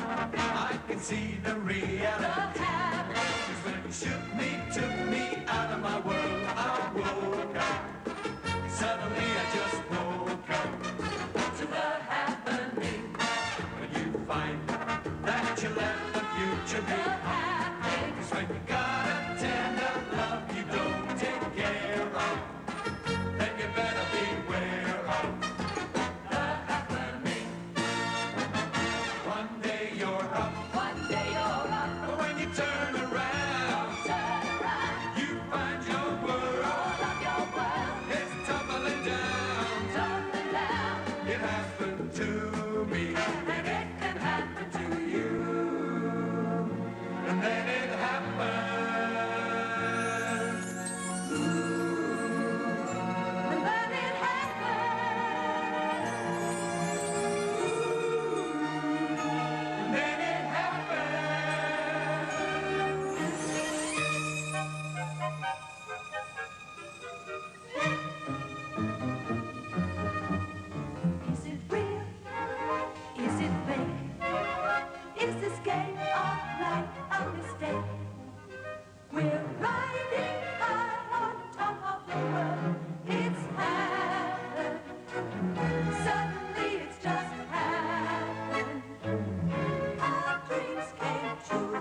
I can see the reality. 'Cause when you shoot me, took me out of my world, I woke up. Suddenly I just woke up to the happening. When you find that you left the future behind. 'Cause when you got a tender love you don't take care of, then you better beware of the happening. One day you're up, but when you turn around, you find your world is tumbling down. It happened to me, and it can happen to you. And then it happened. And then it Is it real? Is it fake? Is this game of life a mistake? We're riding high on top of the world. It's happened. Suddenly it's just happened. Our dreams came true.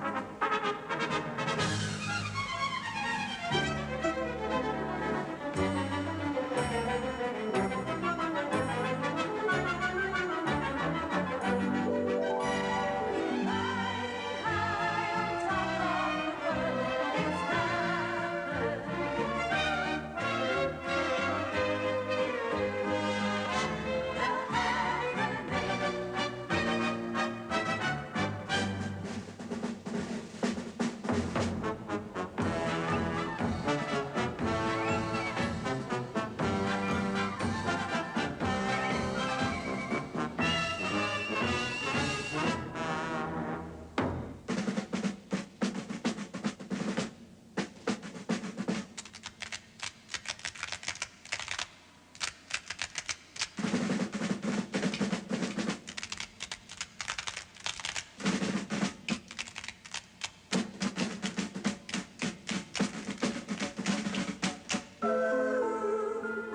High on top of the world. It's happened.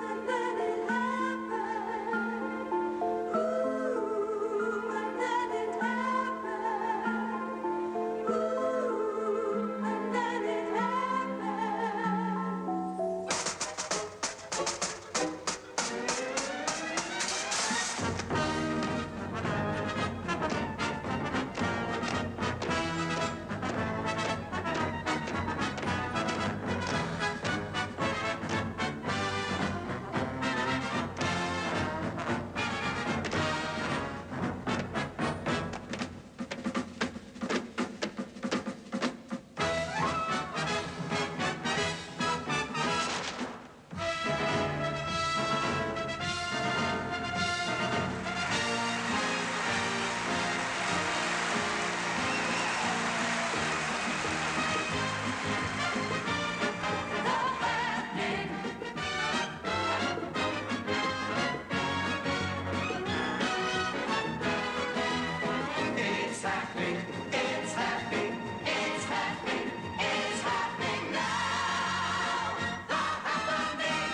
And then it happened. Ooh, and then it happened. Ooh, and then it happened. It's happening, it's happening, it's happening, it's happening now. The happening.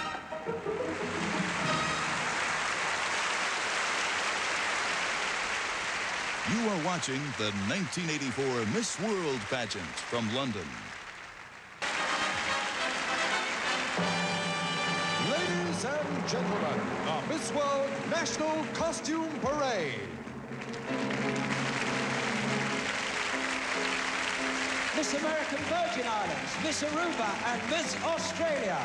You are watching the 1984 Miss World pageant from London. Ladies and gentlemen, the Miss World National Costume Parade. Miss American Virgin Islands, Miss Aruba and Miss Australia.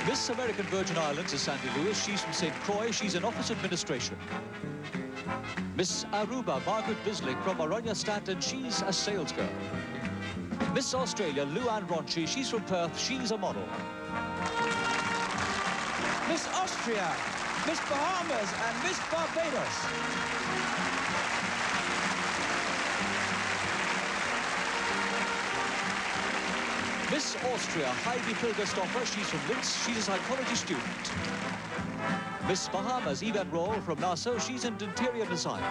Miss American Virgin Islands is Sandy Lewis. She's from St. Croix. She's in office administration. Miss Aruba, Margaret Bislick from Araria Stanton. She's a salesgirl. Miss Australia, Luann Ronchi. She's from Perth. She's a model. Miss Austria, Miss Bahamas and Miss Barbados. Miss Austria, Heidi Pilgerstoffer. She's from Linz. She's a psychology student. Miss Bahamas, Yvette Roll from Nassau, she's in interior design.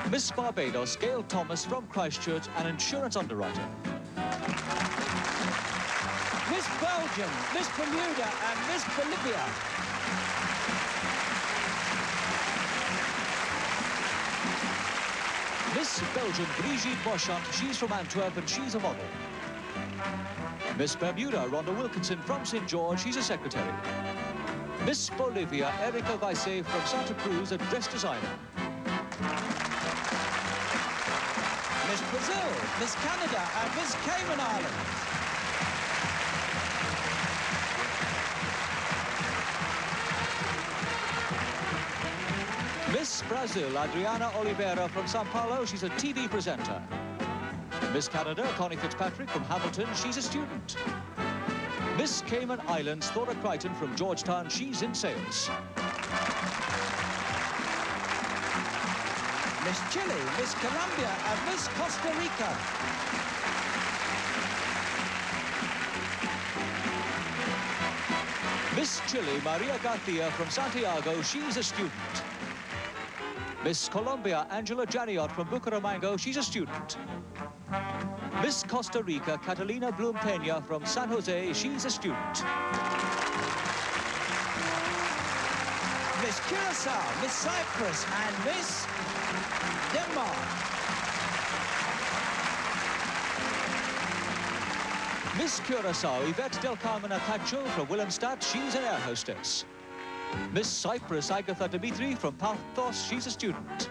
Miss Barbados, Gail Thomas from Christchurch, an insurance underwriter. Miss Belgium, Miss Bermuda and Miss Bolivia. Miss Belgium, Brigitte Boschant, she's from Antwerp and she's a model. Miss Bermuda, Rhonda Wilkinson from St. George, she's a secretary. Miss Bolivia, Erica Weisse from Santa Cruz, a dress designer. Miss Brazil, Miss Canada and Miss Cayman Islands. Miss Brazil, Adriana Oliveira from Sao Paulo, she's a TV presenter. Miss Canada, Connie Fitzpatrick from Hamilton, she's a student. Miss Cayman Islands, Thora Crichton from Georgetown, she's in sales. Miss Chile, Miss Colombia and Miss Costa Rica. Miss Chile, Maria Garcia from Santiago, she's a student. Miss Colombia, Angela Janiot from Bucaramanga, she's a student. Miss Costa Rica, Catalina Bloom Pena from San Jose, she's a student. Miss Curacao, Miss Cyprus and Miss Denmark. Miss Curacao, Yvette Del Carmen Acacho from Willemstad, she's an air hostess. Miss Cyprus, Agatha Dimitri from Paphos, she's a student.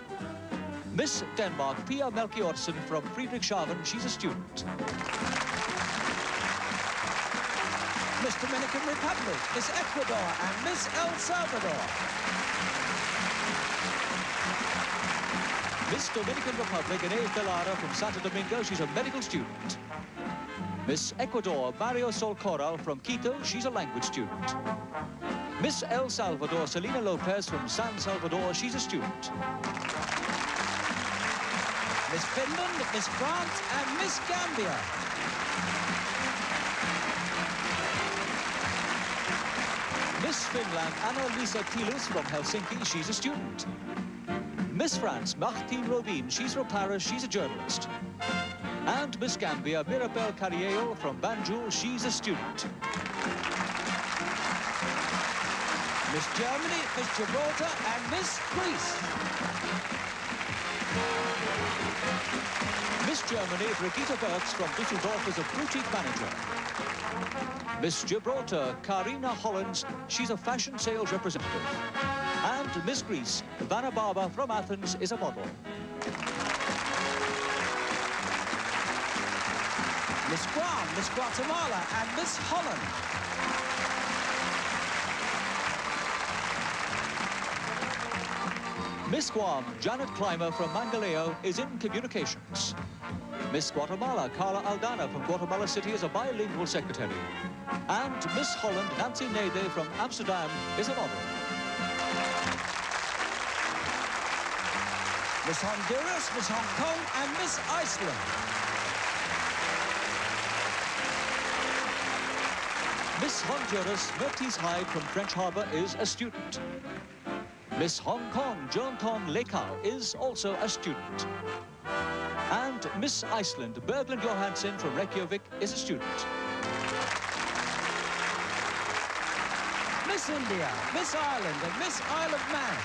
Miss Denmark, Pia Melchiorsen from Friedrichshafen, she's a student. Miss Dominican Republic, Miss Ecuador and Miss El Salvador. Miss Dominican Republic, Inez Delara from Santo Domingo, she's a medical student. Miss Ecuador, Mario Sol Coral from Quito, she's a language student. Miss El Salvador, Selena Lopez from San Salvador, she's a student. Miss Finland, Miss France and Miss Gambia. Miss Finland, Anna-Lisa Tilus from Helsinki, she's a student. Miss France, Martine Robin, she's from Paris, she's a journalist. And Miss Gambia, Mirabel Carriello from Banjul, she's a student. Miss Germany, Miss Gibraltar and Miss Greece. Miss Germany, Brigitte Bertz from Düsseldorf is a boutique manager. Miss Gibraltar, Karina Hollins, she's a fashion sales representative. And Miss Greece, Vanna Barber from Athens is a model. Miss Guam, Miss Guatemala and Miss Holland. Miss Guam, Janet Clymer from Mangaleo is in communications. Miss Guatemala, Carla Aldana from Guatemala City is a bilingual secretary. And Miss Holland, Nancy Nede from Amsterdam is a model. Miss Honduras, Miss Hong Kong and Miss Iceland. Miss Honduras, Mertis Hyde from French Harbour is a student. Miss Hong Kong, Jonton Lekau is also a student. And Miss Iceland, Berglind Johansson from Reykjavik is a student. Miss India, Miss Ireland and Miss Isle of Man.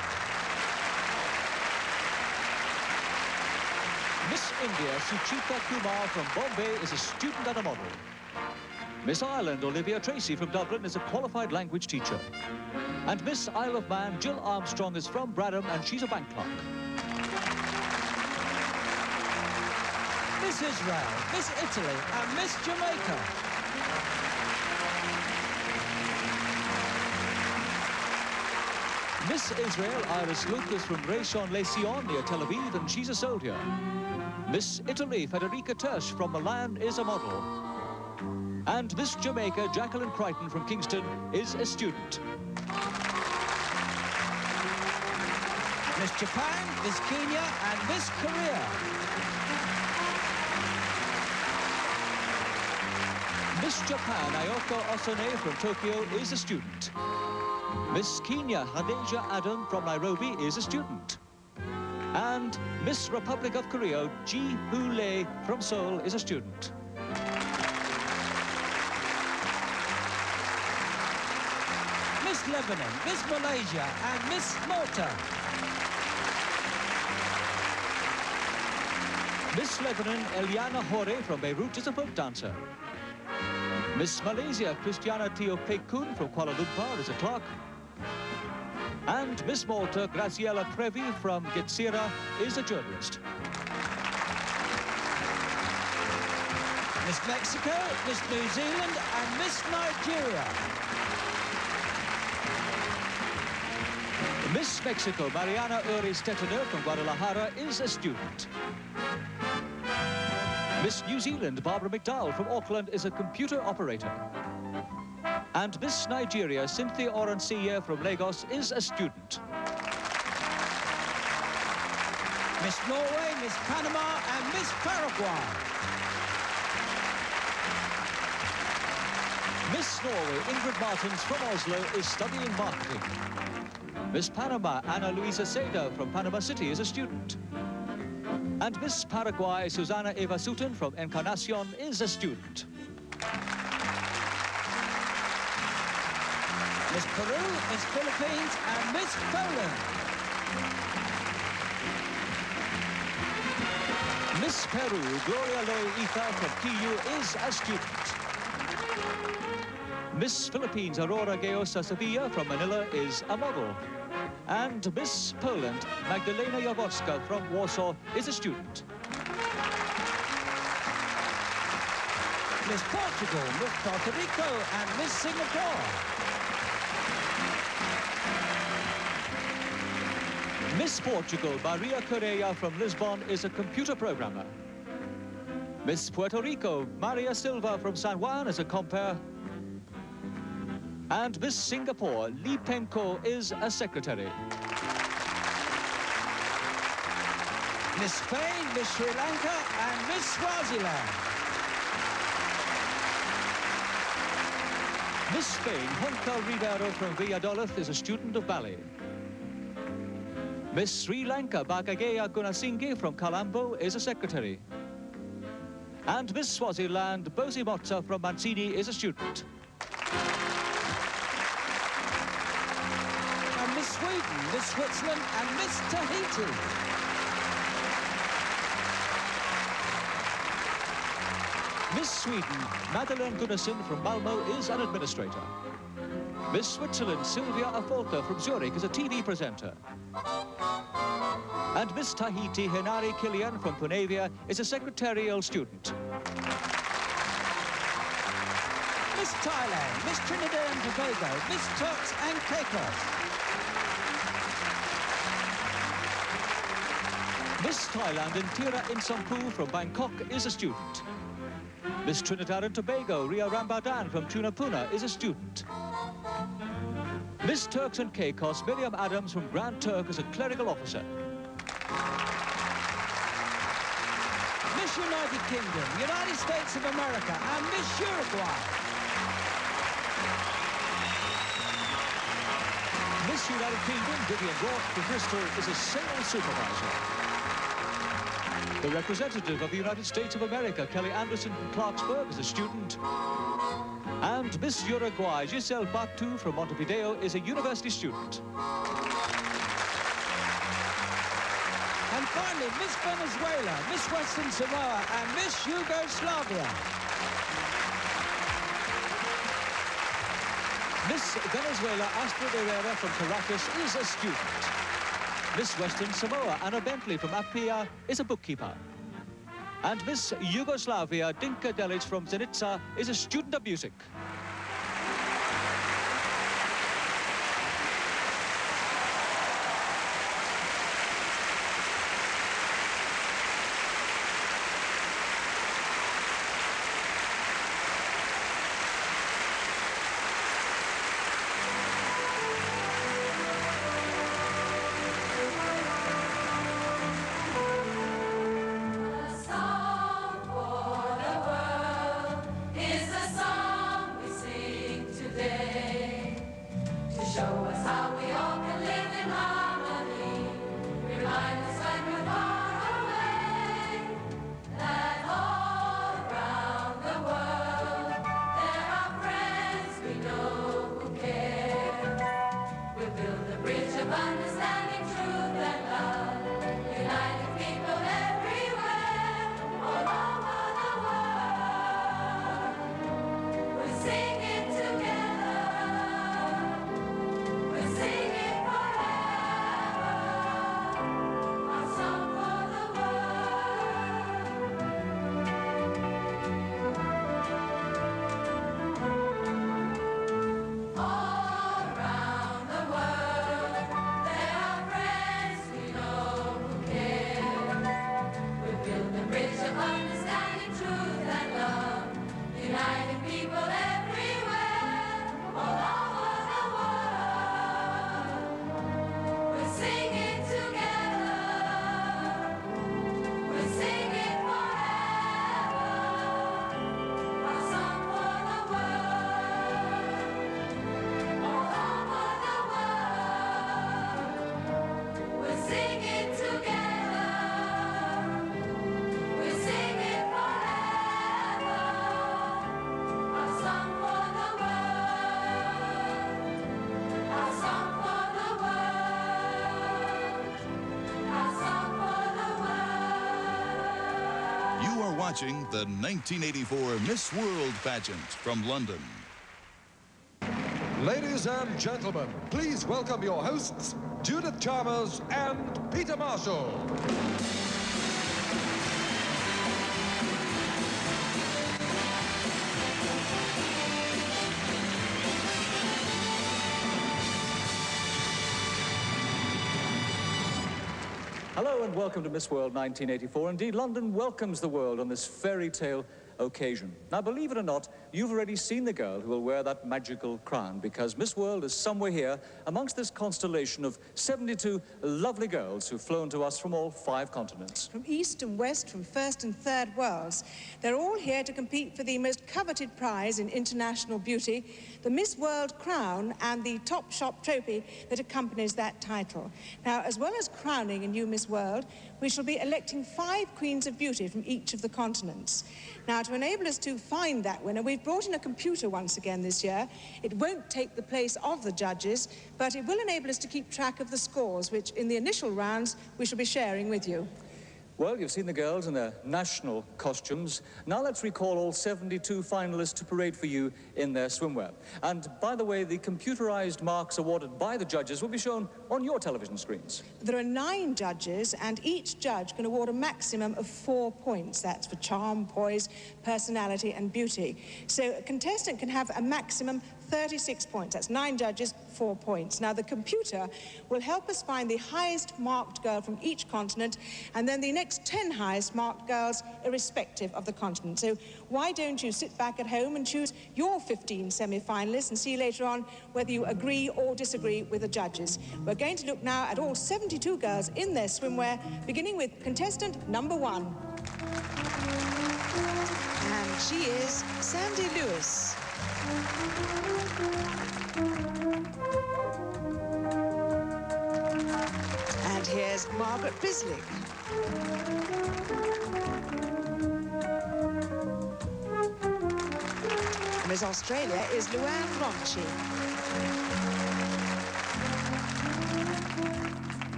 Miss India, Suchita Kumar from Bombay is a student and a model. Miss Ireland, Olivia Tracy from Dublin is a qualified language teacher. And Miss Isle of Man, Jill Armstrong is from Bradham and she's a bank clerk. Miss Israel, Miss Italy and Miss Jamaica. Miss Israel, Iris Lucas from Raychon-les-Sions near Tel Aviv and she's a soldier. Miss Italy, Federica Tersch from Milan is a model. And Miss Jamaica, Jacqueline Crichton from Kingston is a student. Miss Japan, Miss Kenya and Miss Korea. Miss Japan, Ayoko Osone from Tokyo is a student. Miss Kenya Hadeja Adam from Nairobi is a student. And Miss Republic of Korea Ji Hoo Lee from Seoul is a student. Miss Lebanon, Miss Malaysia, and Miss Malta. Miss Lebanon Eliana Hore from Beirut is a folk dancer. Miss Malaysia Christiana Teo Pekun from Kuala Lumpur is a clerk. And Miss Malta Graciela Trevi from Getsira is a journalist. Miss Mexico, Miss New Zealand, and Miss Nigeria. Miss Mexico Mariana Uri Stettiner from Guadalajara is a student. Miss New Zealand Barbara McDowell from Auckland is a computer operator. And Miss Nigeria Cynthia Oransiye from Lagos is a student. Miss Norway, Miss Panama, and Miss Paraguay. Miss Norway Ingrid Martins from Oslo is studying marketing. Miss Panama Ana Luisa Seda from Panama City is a student. And Miss Paraguay Susana Eva Sutton from Encarnacion is a student. Miss Peru, Miss Philippines, and Miss Poland. Miss Peru Gloria Loy Ita from KU is a student. Miss Philippines Aurora Geosa Sevilla from Manila is a model. And Miss Poland Magdalena Jaworska from Warsaw is a student. Miss Portugal, Miss Puerto Rico, and Miss Singapore. Miss Portugal Maria Correa from Lisbon is a computer programmer. Miss Puerto Rico Maria Silva from San Juan is a compere. And Miss Singapore Lee Peng Ko is a secretary. Miss Spain, Miss Sri Lanka, and Miss Swaziland. Miss Spain Juncal Rivero from Valladolid is a student of ballet. Miss Sri Lanka Bagageya Gunasinghe from Colombo is a secretary. And Miss Swaziland Bosi Motsa from Mancini is a student. And Miss Sweden, Miss Switzerland, and Miss Tahiti. Miss Sweden Madeleine Gunnarsson from Malmo is an administrator. Miss Switzerland Sylvia Afolta from Zurich is a TV presenter. And Miss Tahiti Henari Kilian from Punavia is a secretarial student. Miss Thailand, Miss Trinidad and Tobago, Miss Turks and Caicos. Miss Thailand Intira Insampu from Bangkok is a student. Miss Trinidad and Tobago Ria Rambadan from Tunapuna is a student. Miss Turks and Caicos Miriam Adams from Grand Turk is a clerical officer. Miss United Kingdom, United States of America, and Miss Uruguay. Miss United Kingdom Vivian Rourke from Bristol is a sales supervisor. The representative of the United States of America, Kelly Anderson from Clarksburg, is a student. And Miss Uruguay, Giselle Batu from Montevideo, is a university student. And finally, Miss Venezuela, Miss Western Samoa, and Miss Yugoslavia. Miss Venezuela Astrid Herrera from Caracas is a student. Miss Western Samoa Anna Bentley from Apia is a bookkeeper. And Miss Yugoslavia Dinka Delic from Zenica is a student of music. A song for the world is the song we Show us how we all can live in harmony. Remind us when we're far away that all around the world there are friends we know who care. We'll build a bridge of understanding, truth and love, uniting people everywhere, all over the world. We'll sing it together. We'll sing it forever. Our song for the world. All around the world, there are friends we know who care. We'll build a bridge of understanding, truth and love, uniting people everywhere, all over the world. We'll sing it together. We'll sing it forever. Our song for the world, all over the world. We'll sing it together. We'll sing it forever. Our song for the world. Our song for the world. Our song for the world. You are watching the 1984 Miss World pageant from London. Ladies and gentlemen, please welcome your hosts, Judith Chalmers and Peter Marshall. Hello and welcome to Miss World 1984. Indeed, London welcomes the world on this fairy tale occasion. Now, believe it or not, you've already seen the girl who will wear that magical crown, because Miss World is somewhere here amongst this constellation of 72 lovely girls who've flown to us from all 5 continents. From east and west, from first and third worlds. They're all here to compete for the most coveted prize in international beauty, the Miss World crown and the Top Shop trophy that accompanies that title. Now, as well as crowning a new Miss World, we shall be electing 5 Queens of Beauty from each of the continents. Now, to enable us to find that winner, we've brought in a computer once again this year. It won't take the place of the judges, but it will enable us to keep track of the scores, which in the initial rounds we shall be sharing with you. Well, you've seen the girls in their national costumes. Now let's recall all 72 finalists to parade for you in their swimwear. And by the way, the computerized marks awarded by the judges will be shown on your television screens. There are 9 judges, and each judge can award a maximum of 4 points. That's for charm, poise, personality, and beauty. So a contestant can have a maximum 36 points. That's 9 judges, 4 points. Now, the computer will help us find the highest marked girl from each continent, and then the next 10 highest marked girls, irrespective of the continent. So why don't you sit back at home and choose your 15 semi-finalists and see later on whether you agree or disagree with the judges. We're going to look now at all 72 girls in their swimwear, beginning with contestant number 1. And she is Sandy Lewis. And here's Margaret Bislick. Miss Australia is Luann Ronchi.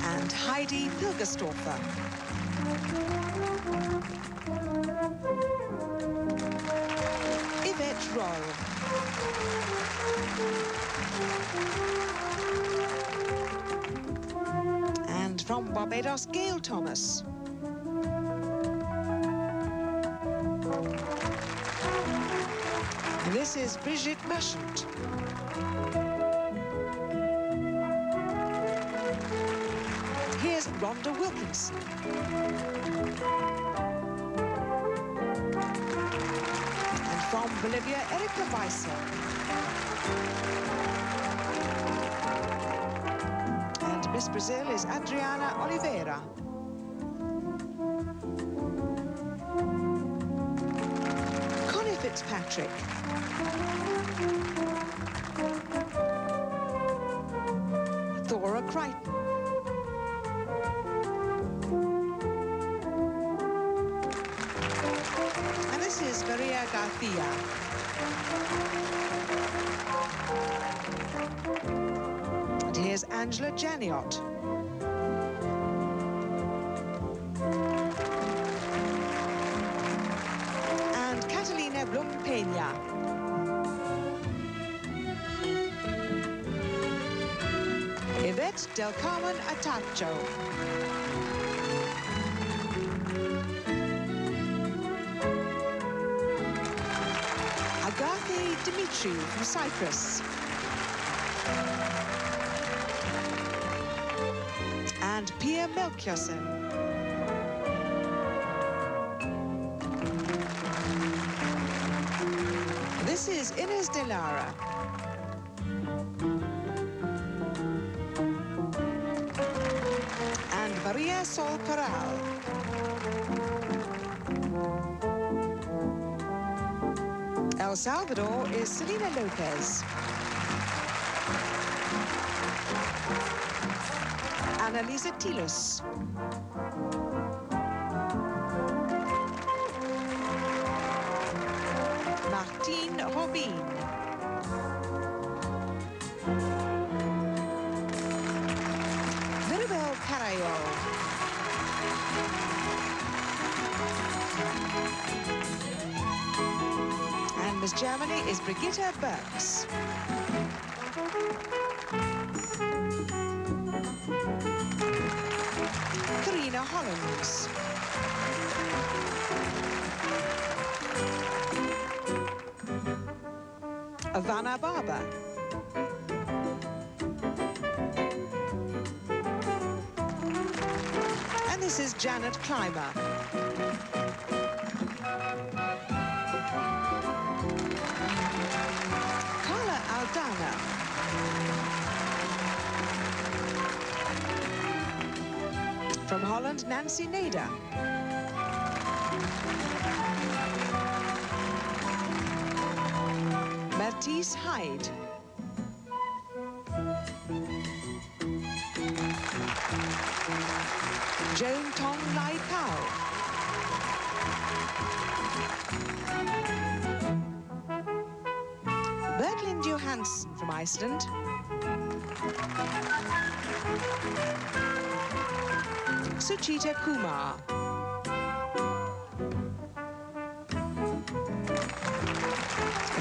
And Heidi Pilgerstorfer. Yvette Roll. And from Barbados, Gail Thomas. And this is Brigitte Merchant. Here's Rhonda Wilkinson. And from Bolivia, Erika Weissel. And Miss Brazil is Adriana Oliveira. Connie Fitzpatrick. Maria Garcia. And here's Angela Janiot. And Catalina Blum-Peña. Yvette Del Carmen Atacho. Agathe Dimitri from Cyprus. And Pia Melchiorsen. This is Inés de Lara. And Maria Sol Corral. El Salvador is Selena Lopez. Annalisa Tilus. Martine Robin. Mirabel Carayol. And Miss Germany is Brigitta Burks. Karina Hollins. Ivana Barber. And this is Janet Clymer. Carla Aldana. From Holland, Nancy Nader. Matisse Hyde. Joan Tong Lai Kao. Berglind Johansson from Iceland. Suchita Kumar.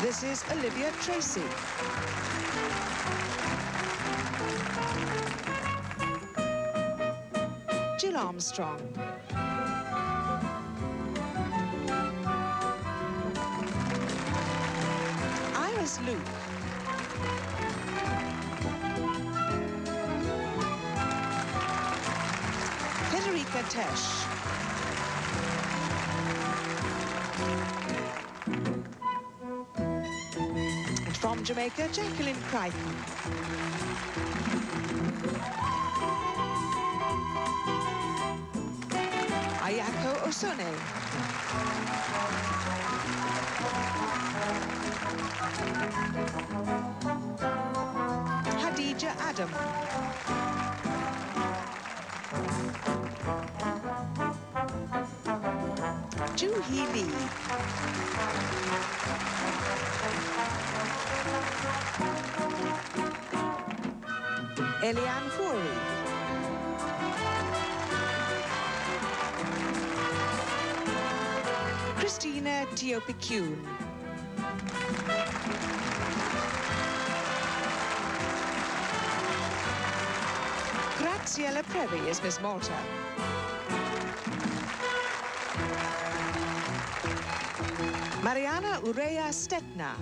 This is Olivia Tracy. Jill Armstrong. Iris Luke. Federica Tesh. And from Jamaica, Jacqueline Crichton. Ayako Osone. Hadija Adam. Joo-hee Lee. Eliane Fourie. Christina Teopicune. Graziella Previ is Miss Malta. Mariana Urea Stetna.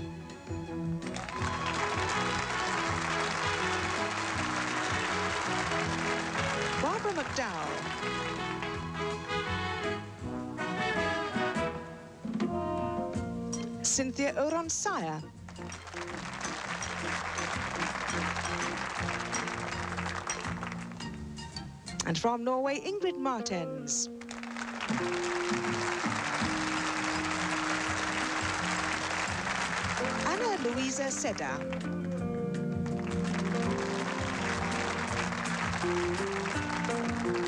Barbara McDowell. Cynthia Oronsaya. And from Norway, Ingrid Martens. Anna Luisa Seda.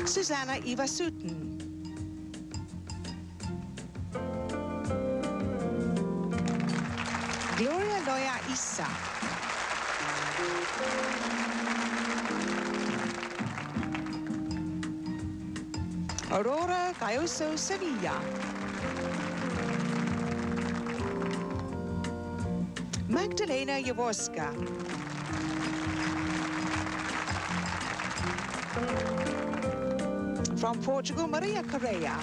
Susanna Eva Sutton. Rossa. Aurora Gayoso Sevilla. Magdalena Jaworska. From Portugal, Maria Correa.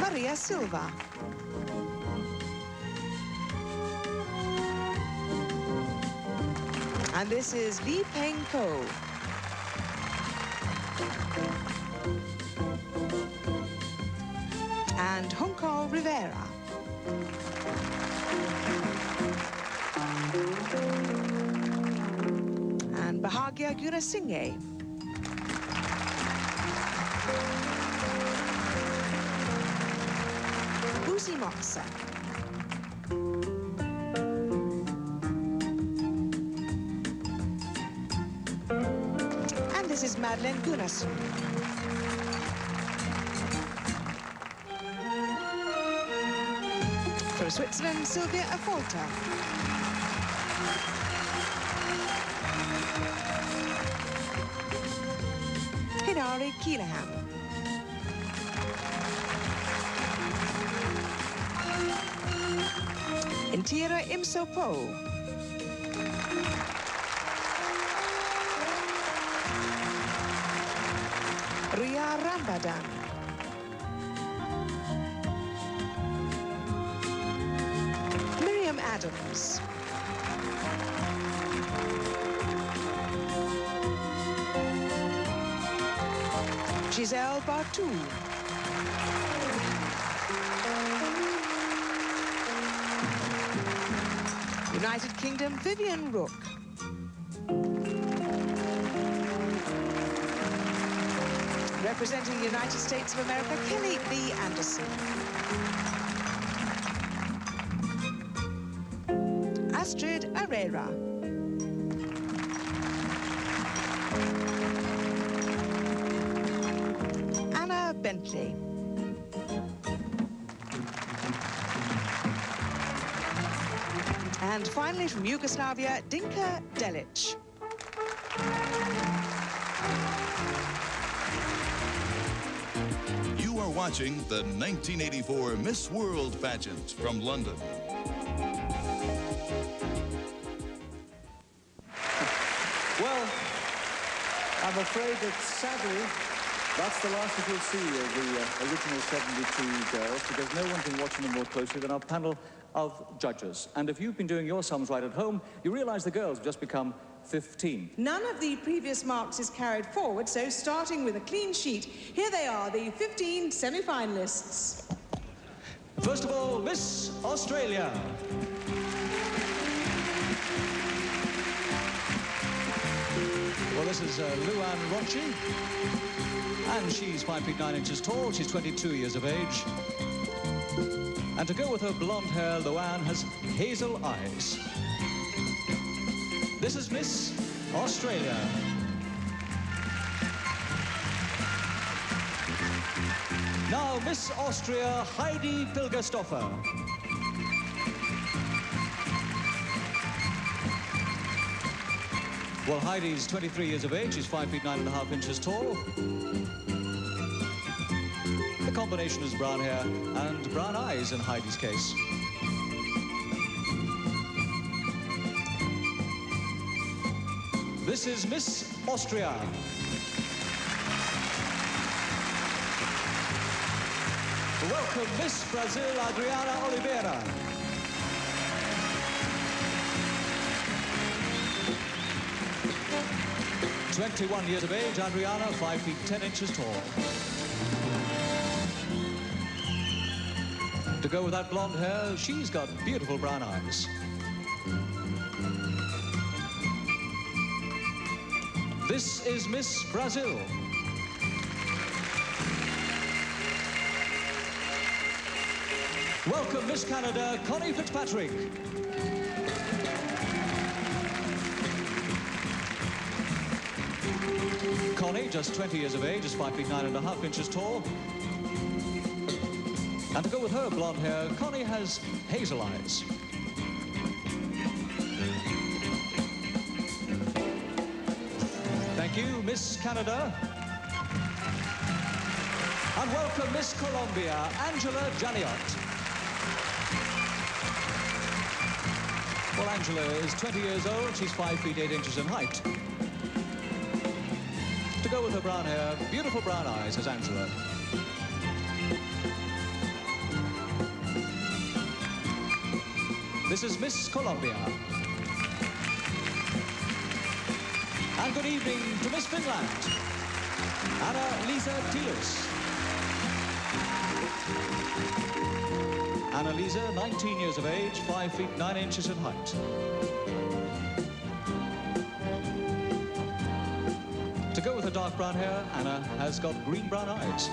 Maria Silva. And this is Li Peng Ko. And Junko Rivera. And Bahagya Gunasinghe. Uzi Moxa. And this is Madeleine Gunnarsson. From Switzerland, Sylvia Affolter. Hilary Keeleham. Intira Imsopo. Ria Rambadan. Miriam Adams. Giselle Bartou. United Kingdom, Vivian Rook. Representing the United States of America, Kelly Lee Anderson. Astrid Herrera. Anna Bentley. And finally, from Yugoslavia, Dinka Delic. You are watching the 1984 Miss World pageant from London. Well, I'm afraid that sadly, that's the last that you'll see of the original 72 girls, because no one's been watching them more closely than our panel of judges. And if you've been doing your sums right at home, you realize the girls have just become 15. None of the previous marks is carried forward, so starting with a clean sheet, here they are, the 15 semi-finalists. First of all, Miss Australia. Well, this is Luann Ronchi, and she's 5 feet 9 inches tall. She's 22 years of age. And to go with her blonde hair, Luann has hazel eyes. This is Miss Australia. Now, Miss Austria, Heidi Pilgerstoffer. Well, Heidi's 23 years of age. She's 5 feet 9.5 inches tall. The combination is brown hair and brown eyes in Heidi's case. This is Miss Austria. Welcome, Miss Brazil, Adriana Oliveira. "21 years of age, Adriana, 5 feet 10 inches tall. To go with that blonde hair, she's got beautiful brown eyes. This is Miss Brazil. Welcome, Miss Canada, Connie Fitzpatrick. Connie, just 20 years of age, is 5 feet 9.5 inches tall. And to go with her blonde hair, Connie has hazel eyes. Thank you, Miss Canada. And welcome Miss Colombia, Angela Jaliot. Well, Angela is 20 years old. She's 5 feet 8 inches in height. To go with her brown hair, beautiful brown eyes has Angela. This is Miss Colombia. And good evening to Miss Finland, Anna-Lisa Tillis. Anna-Lisa, 19 years of age, 5 feet 9 inches in height. To go with her dark brown hair, Anna has got green-brown eyes.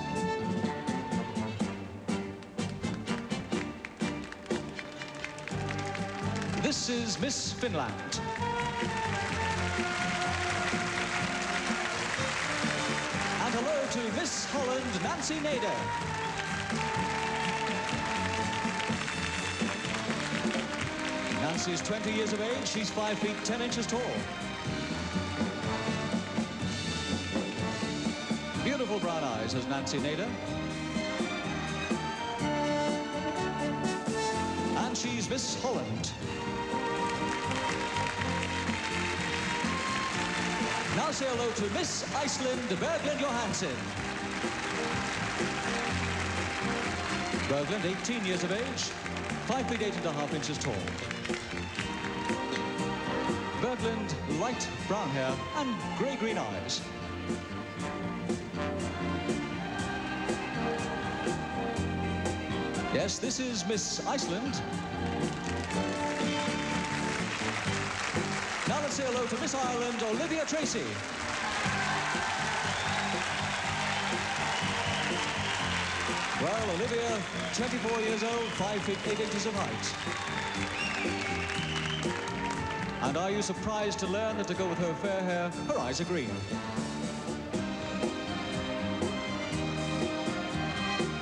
This is Miss Finland. And hello to Miss Holland, Nancy Nader. Nancy's 20 years of age. She's 5 feet 10 inches tall. Beautiful brown eyes has Nancy Nader. And she's Miss Holland. Now say hello to Miss Iceland Berglind Johansson. Berglind, 18 years of age, 5 feet 8.5 inches tall. Berglind, light brown hair and grey-green eyes. Yes, this is Miss Iceland. Now let's say hello to Miss Ireland, Olivia Tracy. Well, Olivia, 24 years old, 5 feet 8 inches of height. And are you surprised to learn that to go with her fair hair, her eyes are green?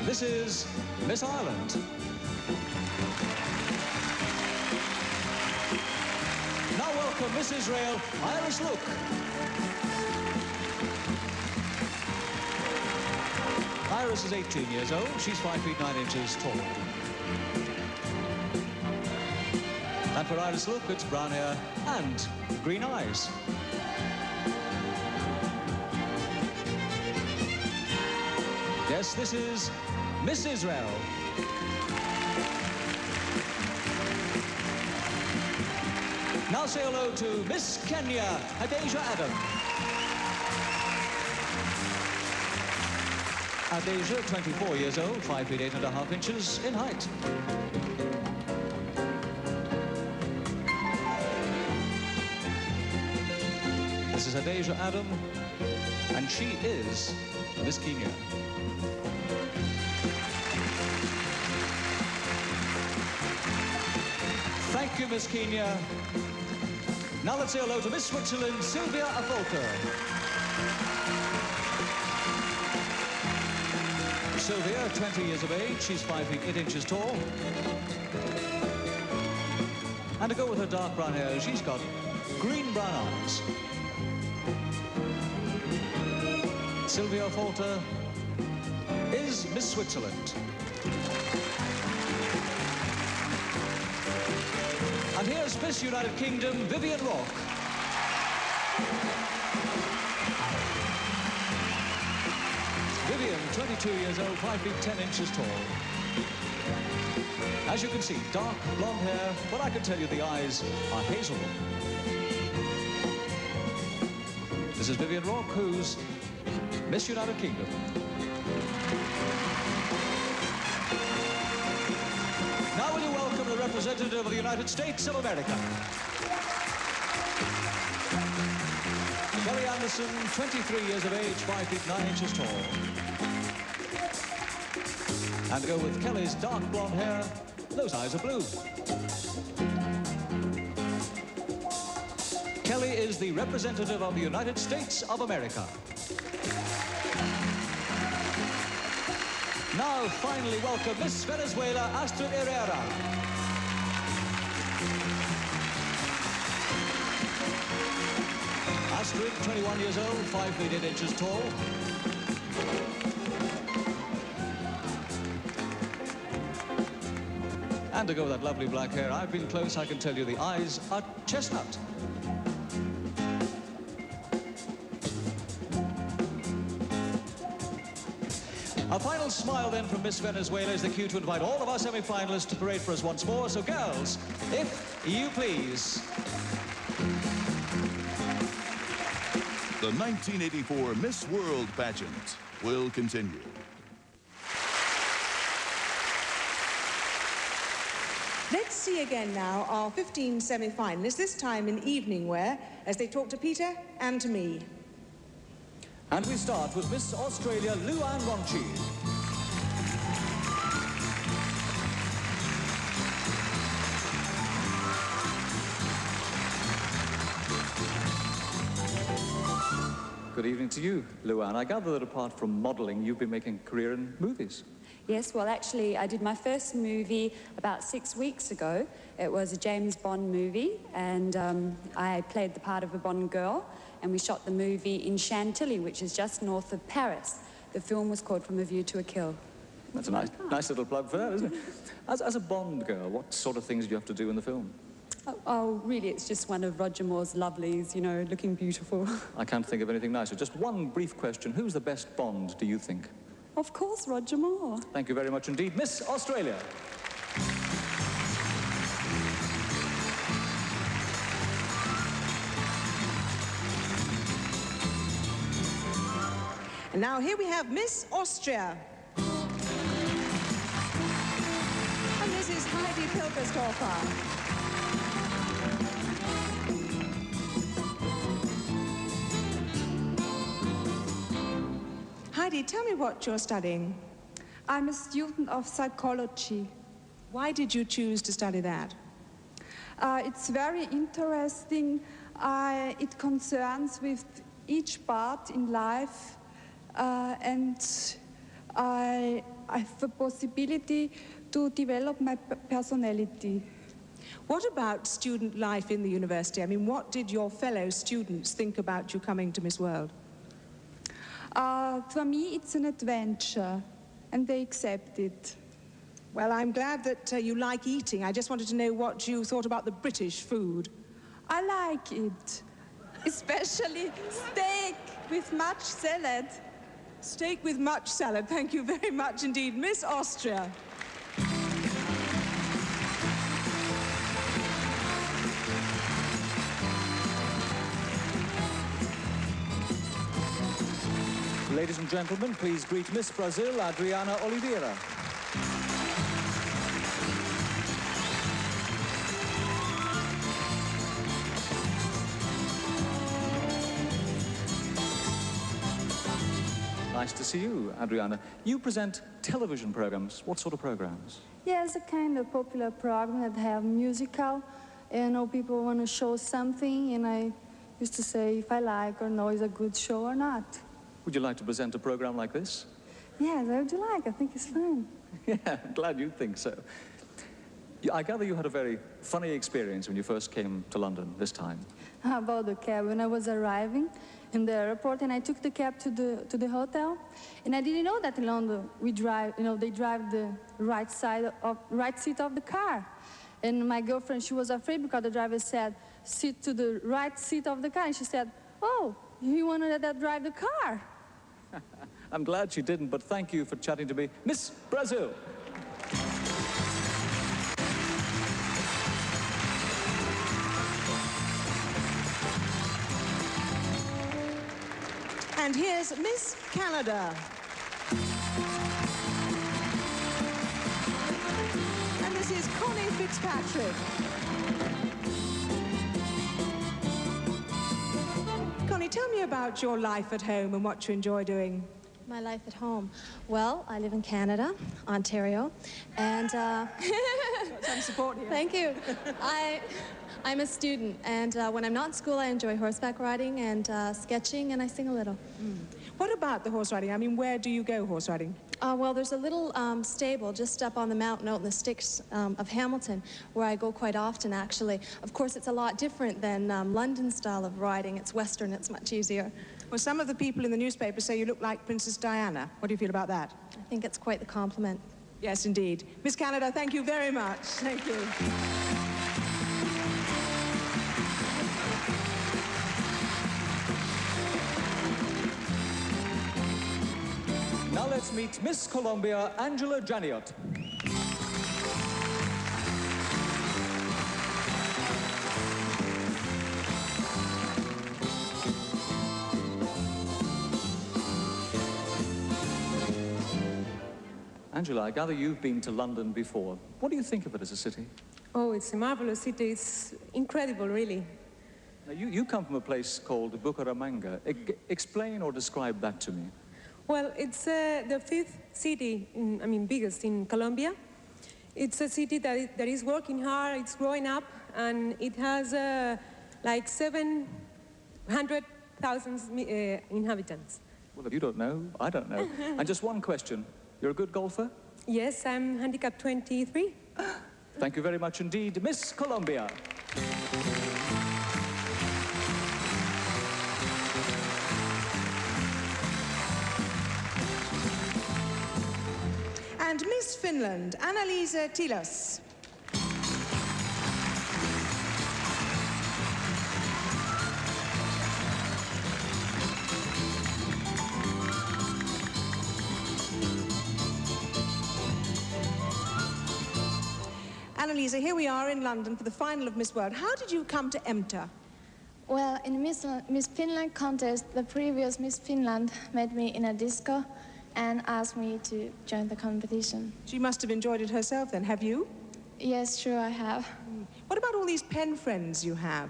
This is Miss Ireland. Now welcome Miss Israel, Iris Look. Iris is 18 years old. She's 5 feet 9 inches tall. And for Iris Look, it's brown hair and green eyes. Yes, this is Miss Israel. Now say hello to Miss Kenya, Adeja Adam. Adeja, 24 years old, 5 feet 8.5 inches in height. This is Adeja Adam, and she is Miss Kenya. Thank you, Miss Kenya. Now let's say hello to Miss Switzerland, Sylvia Afolter. Sylvia, 20 years of age, she's 5 feet 8 inches tall. And to go with her dark brown hair, she's got green-brown eyes. Sylvia Afolter is Miss Switzerland. And here's Miss United Kingdom, Vivian Rock. Vivian, 22 years old, 5 feet 10 inches tall. As you can see, dark blonde hair, but I can tell you the eyes are hazel. This is Vivian Rock, who's Miss United Kingdom. Now will you welcome the representative of the United States of America. Kelly Anderson, 23 years of age, 5 feet 9 inches tall. And to go with Kelly's dark blonde hair, those eyes are blue. Kelly is the representative of the United States of America. Now, finally, welcome Miss Venezuela, Astrid Herrera. Astrid, 21 years old, 5 feet 8 inches tall. And to go with that lovely black hair, I've been close, I can tell you the eyes are chestnut. Our final smile then from Miss Venezuela is the cue to invite all of our semi-finalists to parade for us once more. So girls, if you please. The 1984 Miss World pageant will continue. Let's see again now our 15 semi-finalists, this time in evening wear, as they talk to Peter and to me. And we start with Miss Australia, Luan Ronchi. Good evening to you, Luan. I gather that apart from modelling, you've been making a career in movies. Yes, well, actually, I did my first movie about 6 weeks ago. It was a James Bond movie, and I played the part of a Bond girl, and we shot the movie in Chantilly, which is just north of Paris. The film was called From a View to a Kill. That's a nice little plug for that, isn't it? As a Bond girl, what sort of things do you have to do in the film? Oh, really, it's just one of Roger Moore's lovelies, you know, looking beautiful. I can't think of anything nicer. Just one brief question. Who's the best Bond, do you think? Of course, Roger Moore. Thank you very much indeed. Miss Australia. And now here we have Miss Austria. And this is Heidi Pilgerstorfer. Heidi, tell me what you're studying. I'm a student of psychology. Why did you choose to study that? It's very interesting. It concerns with each part in life, and I have the possibility to develop my personality. What about student life in the university? I mean, what did your fellow students think about you coming to Miss World? For me, it's an adventure, and they accept it. Well, I'm glad that you like eating. I just wanted to know what you thought about the British food. I like it, especially steak with much salad. Steak with much salad. Thank you very much indeed. Miss Austria. Ladies and gentlemen, please greet Miss Brazil, Adriana Oliveira. Nice to see you, Adriana. You present television programs. What sort of programs? Yes, a kind of popular program that have musical. You know, people want to show something, and I used to say if I like or know it's a good show or not. Would you like to present a program like this? Yes, I would like. I think it's fun. Yeah, I'm glad you think so. I gather you had a very funny experience when you first came to London this time. How about the cab? When I was arriving in the airport, and I took the cab to the hotel, and I didn't know that in London we drive. You know, they drive the right seat of the car. And my girlfriend, she was afraid because the driver said, "Sit to the right seat of the car," and she said, "Oh, you want to drive the car?" I'm glad she didn't, but thank you for chatting to me. Miss Brazil. And here's Miss Canada. And this is Connie Fitzpatrick. Connie, tell me about your life at home and what you enjoy doing. My life at home. Well, I live in Canada, Ontario, and Got some support here. thank you. I'm a student, and when I'm not in school, I enjoy horseback riding and sketching, and I sing a little. What about the horse riding? I mean, where do you go horse riding? Well, there's a little stable just up on the mountain out in the sticks of Hamilton where I go quite often, actually. Of course, it's a lot different than London style of riding. It's Western, it's much easier. Well, some of the people in the newspaper say you look like Princess Diana. What do you feel about that? I think it's quite the compliment. Yes, indeed. Miss Canada, thank you very much. Thank you. Now let's meet Miss Colombia, Angela Janiot. Angela, I gather you've been to London before. What do you think of it as a city? Oh, it's a marvelous city. It's incredible, really. Now, you come from a place called Bucaramanga. Explain or describe that to me. Well, it's the fifth city, biggest in Colombia. It's a city that is working hard, it's growing up, and it has like 700,000 inhabitants. Well, if you don't know, I don't know. And just one question. You're a good golfer? Yes, I'm handicap 23. Thank you very much indeed, Miss Colombia. And Miss Finland, Annalisa Tilas. Annalisa, here we are in London for the final of Miss World. How did you come to enter? Well, in Miss Finland contest, the previous Miss Finland met me in a disco and asked me to join the competition. She must have enjoyed it herself then, have you? Yes, sure I have. What about all these pen friends you have?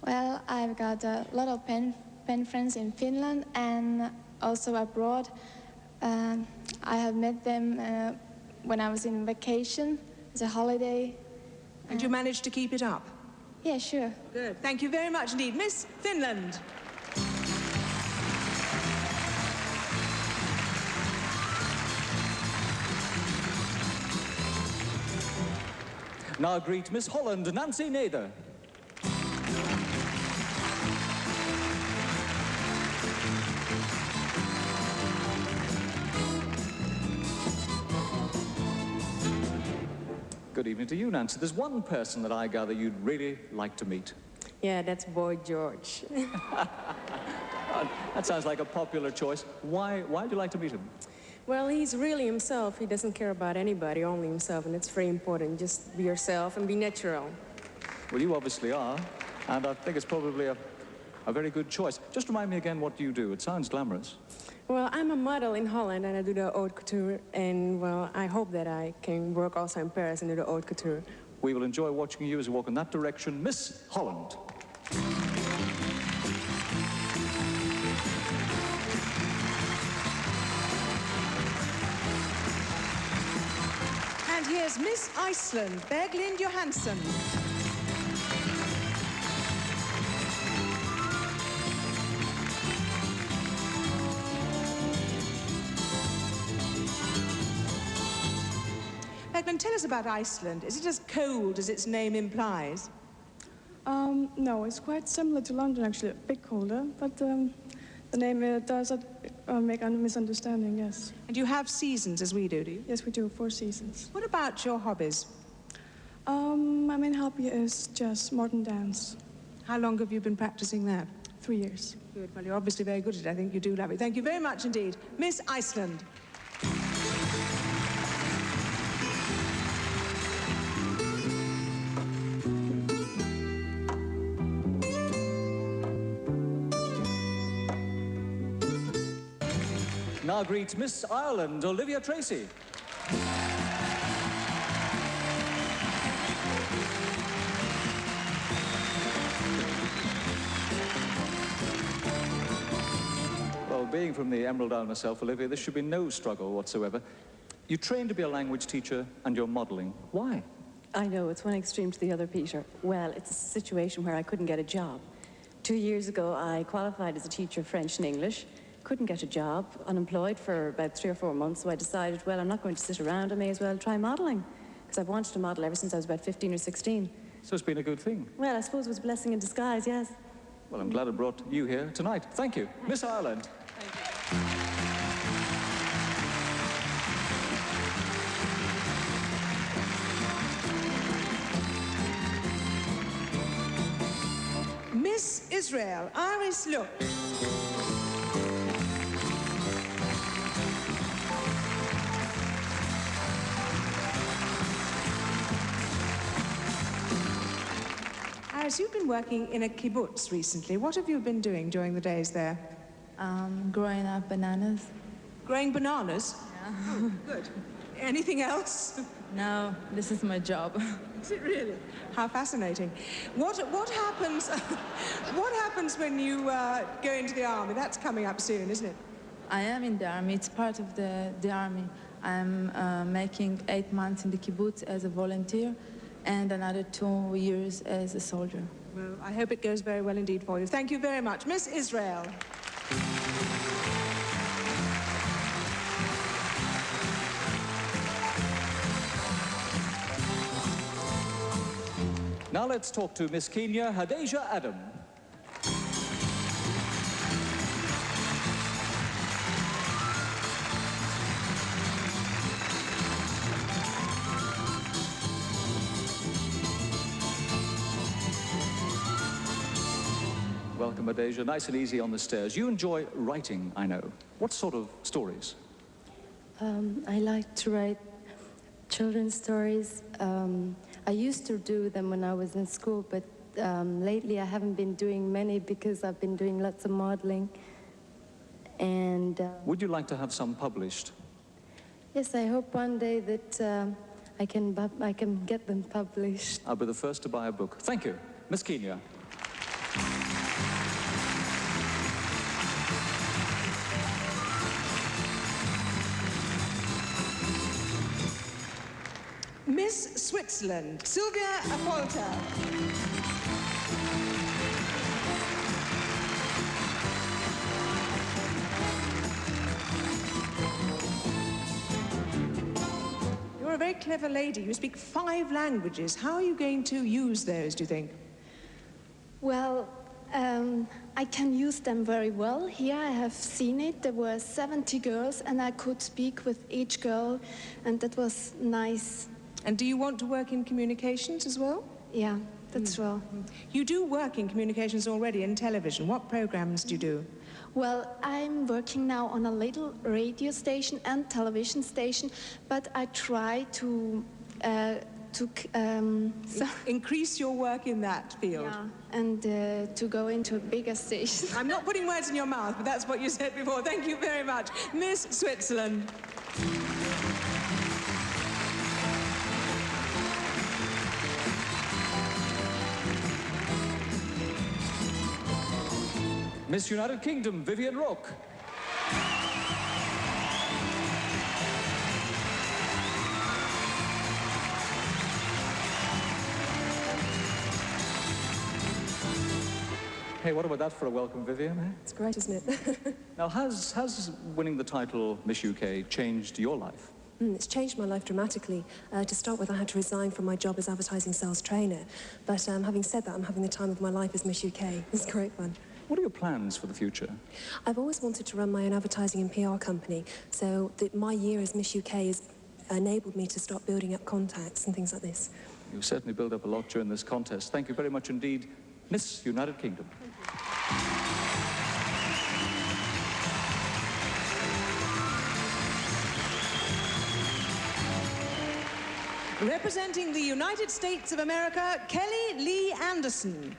Well, I've got a lot of pen friends in Finland and also abroad. I have met them when I was in vacation. It's a holiday. And you managed to keep it up? Yeah, sure. Good. Thank you very much indeed. Miss Finland. Now greet Miss Holland, Nancy Nather. Good evening to you, Nancy. There's one person that I gather you'd really like to meet. Yeah, that's Boy George. That sounds like a popular choice. Why'd you like to meet him? Well, he's really himself. He doesn't care about anybody, only himself, and it's very important. Just be yourself and be natural. Well, you obviously are, and I think it's probably a very good choice. Just remind me again, what do you do? It sounds glamorous. Well, I'm a model in Holland, and I do the haute couture, and, well, I hope that I can work also in Paris and do the haute couture. We will enjoy watching you as you walk in that direction. Miss Holland. And here's Miss Iceland, Berglind Johansson. Berglind, tell us about Iceland. Is it as cold as its name implies? No, it's quite similar to London, actually, a bit colder, but the name does make a misunderstanding, yes. And you have seasons as we do you? Yes, we do, 4 seasons. What about your hobbies? My main hobby is jazz, modern dance. How long have you been practicing that? 3 years. Good. Well, you're obviously very good at it. I think you do love it. Thank you very much indeed. Miss Iceland. Now greet Miss Ireland, Olivia Tracy. Well, being from the Emerald Isle myself, Olivia, this should be no struggle whatsoever. You trained to be a language teacher and you're modelling. Why? I know, it's one extreme to the other, Peter. Well, it's a situation where I couldn't get a job. 2 years ago, I qualified as a teacher of French and English, couldn't get a job, unemployed for about 3 or 4 months, so I decided, well, I'm not going to sit around, I may as well try modelling, because I've wanted to model ever since I was about 15 or 16. So it's been a good thing. Well, I suppose it was a blessing in disguise, yes. Well, I'm glad I brought you here tonight. Thank you. Miss Ireland. Miss Israel, Iris Look. Iris, you've been working in a kibbutz recently. What have you been doing during the days there? Growing up bananas. Growing bananas? Yeah. Oh, good. Anything else? No, this is my job. Is it really? How fascinating. What happens what happens when you go into the army? That's coming up soon, isn't it? I am in the army. It's part of the army. I'm making 8 months in the kibbutz as a volunteer and another 2 years as a soldier. Well, I hope it goes very well indeed for you. Thank you very much. Miss Israel. Now let's talk to Miss Kenya Hadejah Adam. Welcome, Hadejah. Nice and easy on the stairs. You enjoy writing, I know. What sort of stories? I like to write children's stories. I used to do them when I was in school, but lately I haven't been doing many because I've been doing lots of modeling. And would you like to have some published? yes, I hope one day that I can get them published. I'll be the first to buy a book. Thank you. Miss Kenya. Miss Switzerland, Sylvia Apolta. You're a very clever lady. You speak 5 languages. How are you going to use those, do you think? Well, I can use them very well. Here I have seen it. There were 70 girls, and I could speak with each girl, and that was nice. And do you want to work in communications as well? Yeah, that's well. You do work in communications already in television. What programs do you do? Well, I'm working now on a little radio station and television station, but I try to increase your work in that field. Yeah, and to go into a bigger station. I'm not putting words in your mouth, but that's what you said before. Thank you very much. Miss Switzerland. Miss United Kingdom, Vivian Rook. Hey, what about that for a welcome, Vivian? Eh? It's great, isn't it? Now, has winning the title Miss UK changed your life? It's changed my life dramatically. To start with, I had to resign from my job as advertising sales trainer. But having said that, I'm having the time of my life as Miss UK. It's great fun. What are your plans for the future? I've always wanted to run my own advertising and PR company, so my year as Miss UK has enabled me to start building up contacts and things like this. You certainly built up a lot during this contest. Thank you very much indeed, Miss United Kingdom. Representing the United States of America, Kelly Lee Anderson.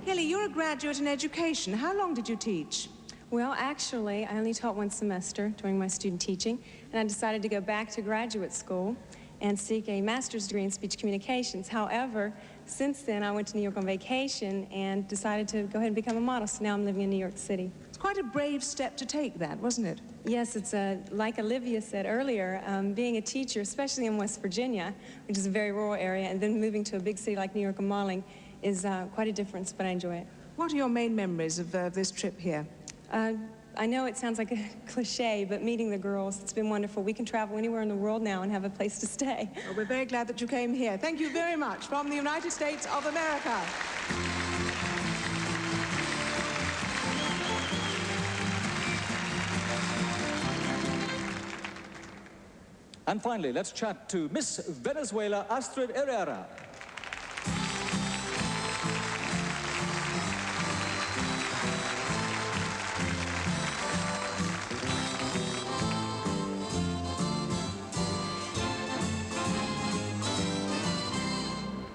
Kelly, you're a graduate in education. How long did you teach? Well, actually, I only taught 1 semester during my student teaching, and I decided to go back to graduate school and seek a master's degree in speech communications. However, since then, I went to New York on vacation and decided to go ahead and become a model. So now I'm living in New York City. It's quite a brave step to take, that, wasn't it? Yes, it's like Olivia said earlier, being a teacher, especially in West Virginia, which is a very rural area, and then moving to a big city like New York and modeling is quite a difference, but I enjoy it. What are your main memories of this trip here? I know it sounds like a cliche, but meeting the girls, it's been wonderful. We can travel anywhere in the world now and have a place to stay. Well, we're very glad that you came here. Thank you very much from the United States of America. And finally, let's chat to Miss Venezuela, Astrid Herrera.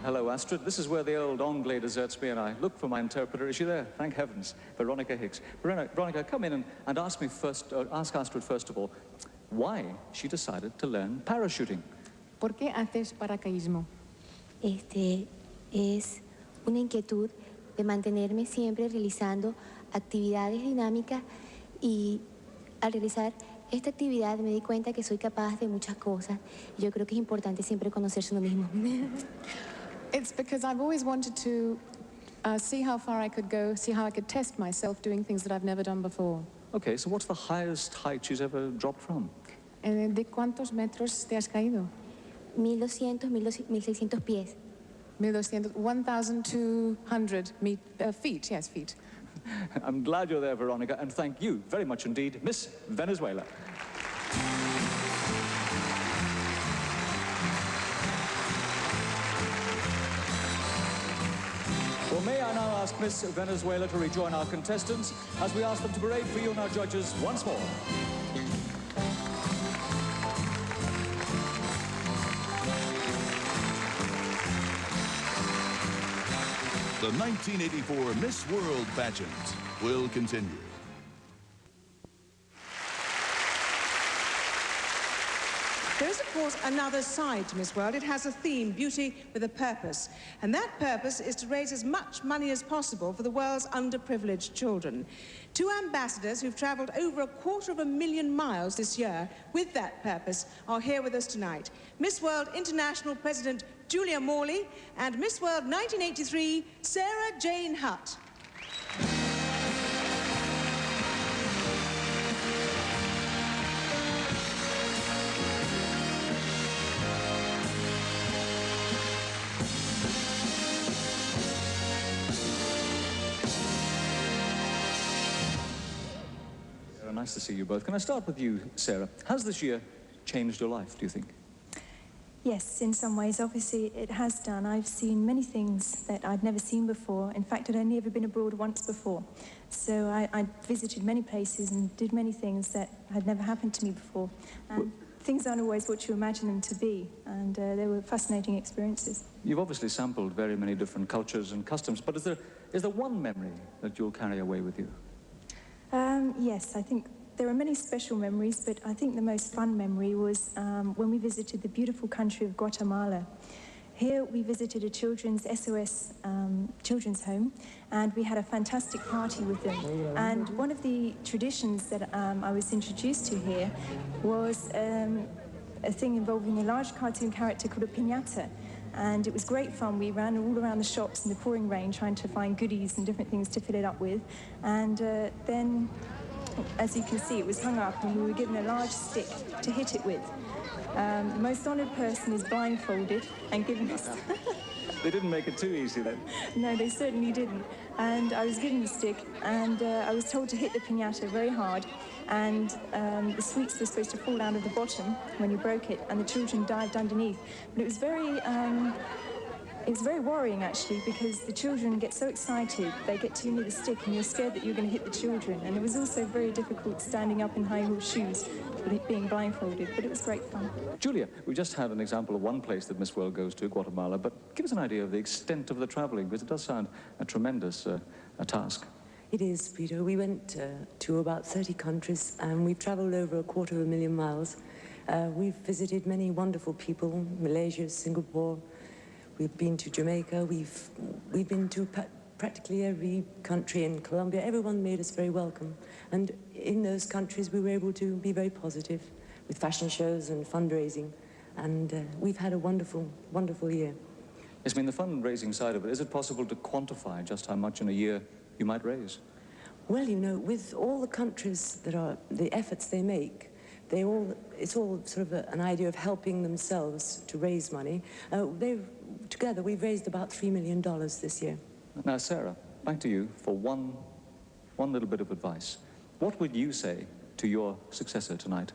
Hello, Astrid. This is where the old Anglais deserts me, and I look for my interpreter. Is she there? Thank heavens. Veronica Higgs. Veronica, come in and ask Astrid first of all, why she decided to learn parachuting. ¿Por qué haces paracaidismo? Es una inquietud de mantenerme siempre realizando actividades dinámicas y al realizar esta actividad me di cuenta que soy capaz de muchas cosas. Yo creo que es importante siempre conocerse uno mismo. It's because I've always wanted to see how far I could go, see how I could test myself doing things that I've never done before. Okay, so what's the highest height she's ever dropped from? ¿De cuántos metros te has caído? 1200, 1600 pies. 1,200 feet, yes, feet. I'm glad you're there, Veronica, and thank you very much indeed, Miss Venezuela. Well, may I now ask Miss Venezuela to rejoin our contestants as we ask them to parade for you and our judges once more. The 1984 Miss World pageant will continue. There is, of course, another side to Miss World. It has a theme, beauty with a purpose. And that purpose is to raise as much money as possible for the world's underprivileged children. Two ambassadors who've travelled over 250,000 miles this year with that purpose are here with us tonight. Miss World International President Julia Morley and Miss World 1983, Sarah Jane Hutt. Nice to see you both. Can I start with you, Sarah? Has this year changed your life, do you think? Yes, in some ways. Obviously, it has done. I've seen many things that I'd never seen before. In fact, I'd only ever been abroad once before. So I visited many places and did many things that had never happened to me before. And things aren't always what you imagine them to be. And they were fascinating experiences. You've obviously sampled very many different cultures and customs, but is there one memory that you'll carry away with you? Yes, I think there are many special memories, but I think the most fun memory was when we visited the beautiful country of Guatemala. Here we visited a children's SOS children's home, and we had a fantastic party with them. And one of the traditions that I was introduced to here was a thing involving a large cartoon character called a piñata. And it was great fun. We ran all around the shops in the pouring rain trying to find goodies and different things to fill it up with. And then, as you can see, it was hung up and we were given a large stick to hit it with. The most honoured person is blindfolded and given us... They didn't make it too easy then. No, they certainly didn't. And I was given the stick and I was told to hit the piñata very hard. And the sweets were supposed to fall out of the bottom when you broke it, and the children dived underneath. But it was very worrying, actually, because the children get so excited, they get too near the stick, and you're scared that you're going to hit the children. And it was also very difficult standing up in high-heel shoes, being blindfolded, but it was great fun. Julia, we just had an example of one place that Miss World goes to, Guatemala, but give us an idea of the extent of the travelling, because it does sound a tremendous a task. It is, Peter. We went to about 30 countries, and we've traveled over 250,000 miles. We've visited many wonderful people, Malaysia, Singapore. We've been to Jamaica. We've been to practically every country in Colombia. Everyone made us very welcome. And in those countries, we were able to be very positive with fashion shows and fundraising. And we've had a wonderful, wonderful year. Yes, I mean, the fundraising side of it, is it possible to quantify just how much in a year you might raise? Well, you know, with all the countries that are, the efforts they make, it's all sort of an idea of helping themselves to raise money. Together, we've raised about $3 million this year. Now, Sarah, back to you for one little bit of advice. What would you say to your successor tonight?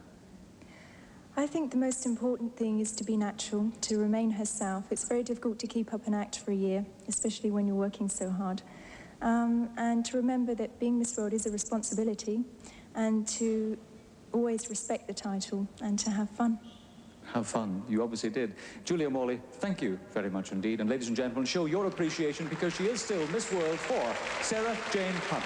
I think the most important thing is to be natural, to remain herself. It's very difficult to keep up an act for a year, especially when you're working so hard. And to remember that being Miss World is a responsibility, and to always respect the title and to have fun. Have fun. You obviously did. Julia Morley, thank you very much indeed. And ladies and gentlemen, show your appreciation because she is still Miss World for Sarah Jane Hunt.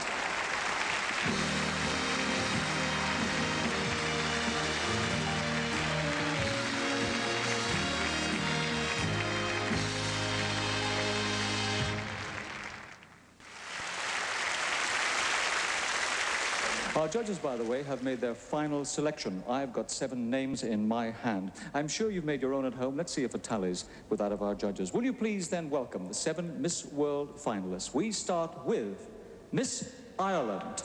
Our judges, by the way, have made their final selection. I've got 7 names in my hand. I'm sure you've made your own at home. Let's see if it tallies with that of our judges. Will you please then welcome the 7 Miss World finalists? We start with Miss Ireland.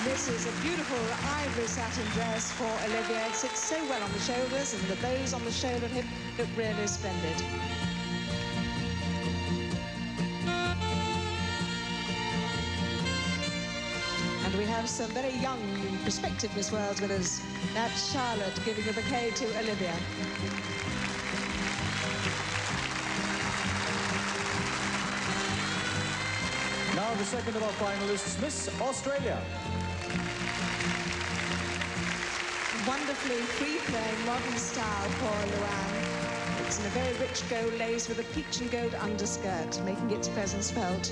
This is a beautiful ivory satin dress for Olivia. It sits so well on the shoulders, and the bows on the shoulder and hip look really splendid. And we have some very young prospective Miss Worlds with us. That's Charlotte giving a bouquet to Olivia. Now the second of our finalists, Miss Australia. Wonderfully free-flowing modern style for Luann. It's in a very rich gold lace with a peach and gold underskirt, making its presence felt.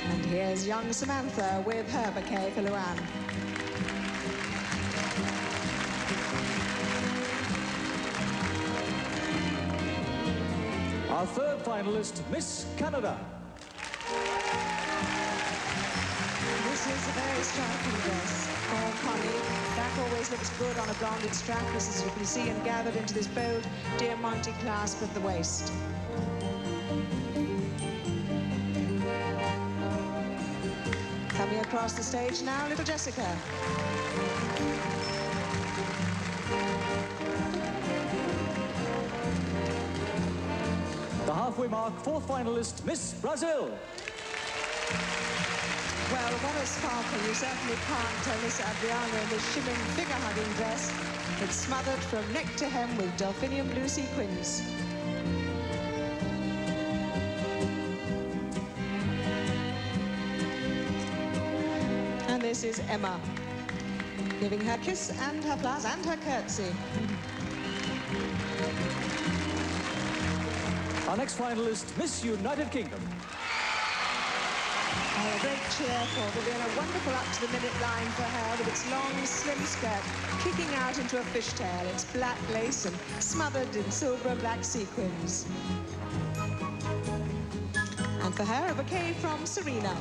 And here's young Samantha with her bouquet for Luann. Our third finalist, Miss Canada. This is a very striking dress for Connie. Back always looks good on a blonded strap, as you can see, and gathered into this bold Diamante clasp at the waist. Coming across the stage now, little Jessica. The halfway mark, fourth finalist, Miss Brazil. Well, what a sparkle. You certainly can't tell Miss Adriana in this shimmering figure-hugging dress. It's smothered from neck to hem with delphinium blue sequins. And this is Emma, giving her kiss and her flowers and her curtsy. Our next finalist, Miss United Kingdom. A great cheer for Vivian, a wonderful up-to-the-minute line for her with its long, slim skirt kicking out into a fishtail. It's black lace and smothered in silver and black sequins. And for her, a bouquet from Serena.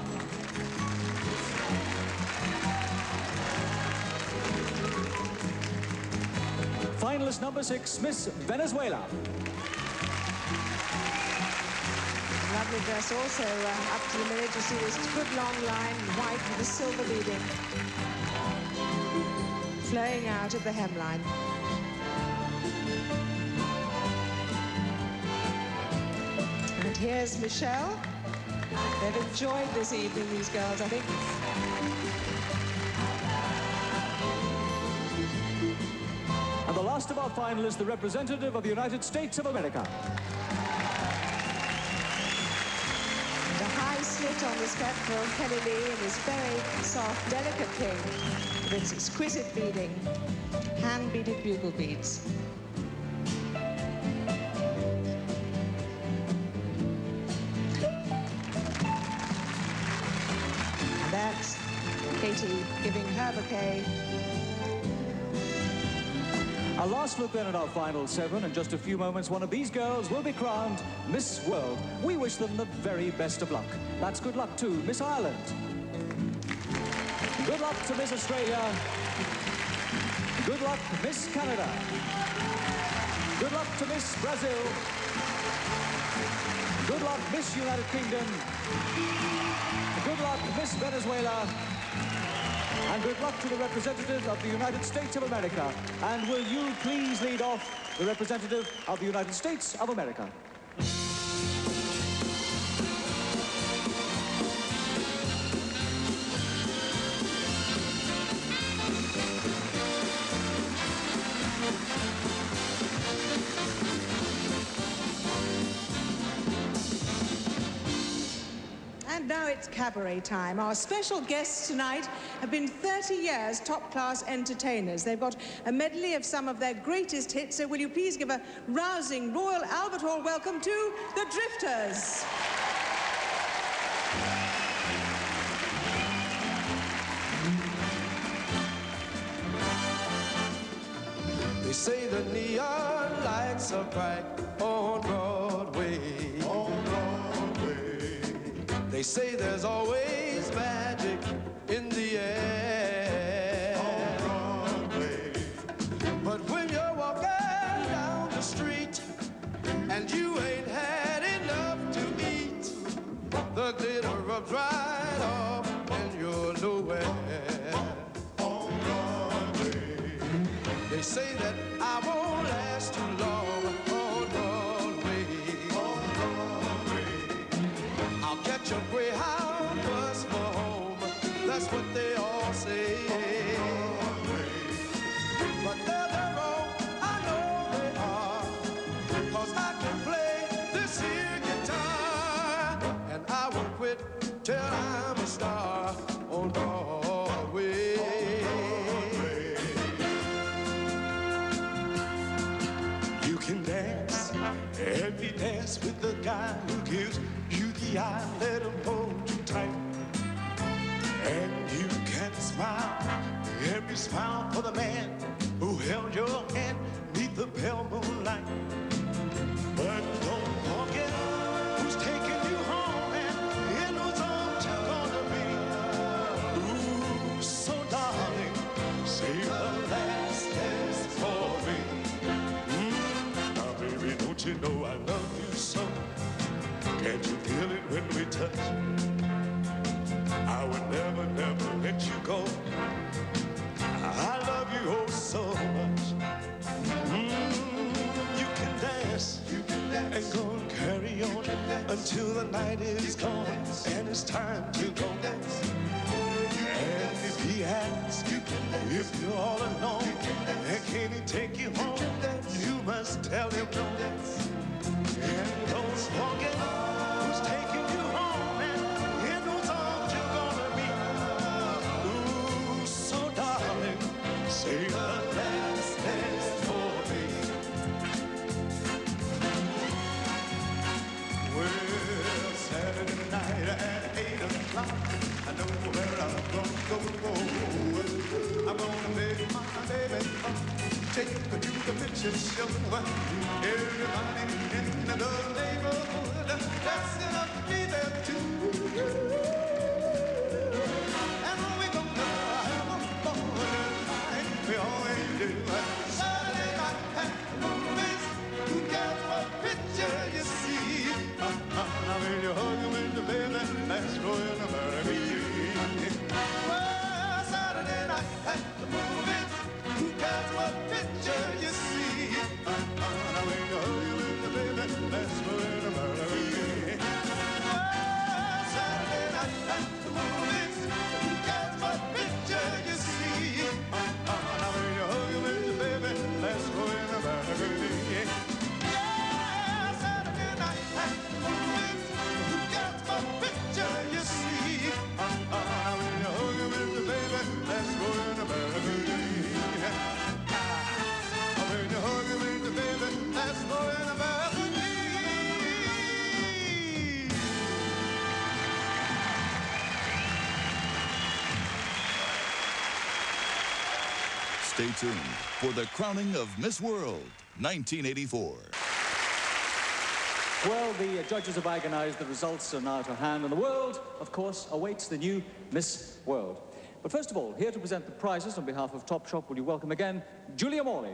Finalist number 6, Miss Venezuela. Lovely dress also up to the minute. You see this good long line, white with the silver beading flowing out of the hemline. And here's Michelle. They've enjoyed this evening, these girls, I think. And the last of our finalists, the representative of the United States of America. Slit on the skirt for Kelly Lee in this very soft, delicate pink with its exquisite beading, hand-beaded bugle beads. And that's Cavalcade. Our last look then at our final 7. In just a few moments, one of these girls will be crowned Miss World. We wish them the very best of luck. That's good luck to Miss Ireland. Good luck to Miss Australia. Good luck, Miss Canada. Good luck to Miss Brazil. Good luck, Miss United Kingdom. Good luck, Miss Venezuela. And good luck to the representative of the United States of America. And will you please lead off the representative of the United States of America? And now it's cabaret time. Our special guests tonight have been 30 years top-class entertainers. They've got a medley of some of their greatest hits, so will you please give a rousing Royal Albert Hall welcome to the Drifters. They say the neon lights are bright on Broadway. On Broadway. They say there's always magic in the air. On Broadway. But when you're walking down the street and you ain't had enough to eat, the glitter rubs right off and you're nowhere. They say that I won't last too long on Broadway. On Broadway. I'll catch a Greyhound bus for home. That's what they all say. But they're wrong, I know they are. 'Cause I can play this here guitar. And I won't quit till I'm a star on Broadway. You can dance, every dance with the guy who gives you the eye, let him hold you tight. And you can smile, every smile for the man who held your hand neath the pale moonlight. But don't forget who's taking you home and in whose arms you're gonna be. Ooh, so darling, save the last dance for me. Now, baby, don't you know I love you so? Can't you feel it when we touch? I would never, never let you go. I love you oh so much. You can dance, and go and carry on until the night is gone and it's time to go. And if he asks you if you're all alone and can he take you home, you must tell him no. And don't forget who's taking you home and in whose arms you're gonna be. Ooh, so darling, say the last dance for me. Well, Saturday night at 8 o'clock, I know where I'm gonna go. I'm gonna make my baby up, take her to the picture show. Everybody in the neighborhood dressing up be there too. And we gonna have a fun tonight, we always do. Saturday night at the movies, who cares what picture you see? I mean, you hug him in the baby, that's going to marry me. Well, Saturday night at the movies, who cares what picture you see? I mean, you hug him in the baby, that's going to marry me. Well, Saturday night at the movies, who cares what picture you see? I mean, you hug him in the baby, that's going to marry me. Yeah, Saturday night at the movies, who cares what picture you see? I mean, you hug him in the baby, that's going to marry me. I mean, Stay tuned for the crowning of Miss World 1984. Well, the judges have agonized. The results are now to hand, and the world, of course, awaits the new Miss World. But first of all, here to present the prizes on behalf of Topshop, will you welcome again Julia Morley.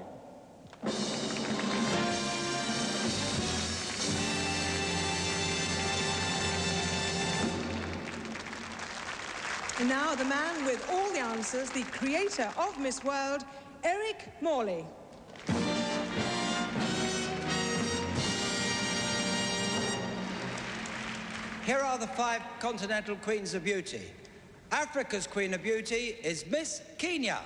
And now the man with all the answers, the creator of Miss World, Eric Morley. Here are the 5 continental queens of beauty. Africa's Queen of Beauty is Miss Kenya.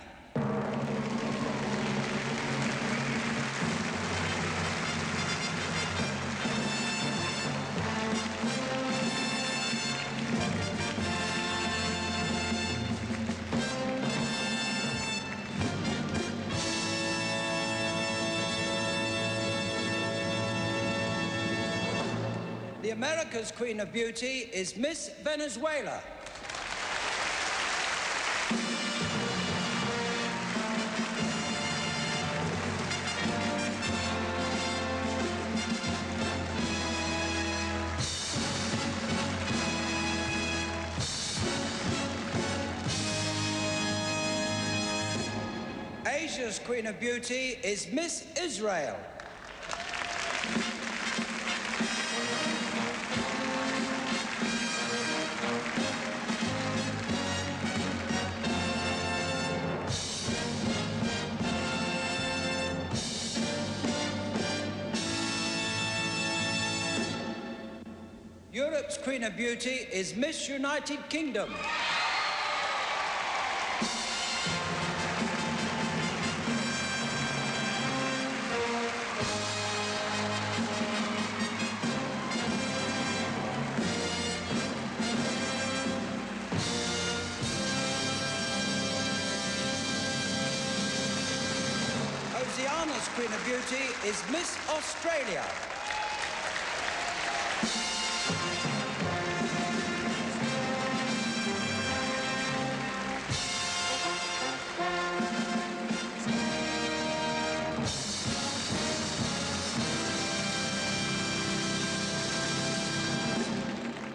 The America's Queen of Beauty is Miss Venezuela. Asia's Queen of Beauty is Miss Israel. Europe's Queen of Beauty is Miss United Kingdom. Oceania's Queen of Beauty is Miss Australia.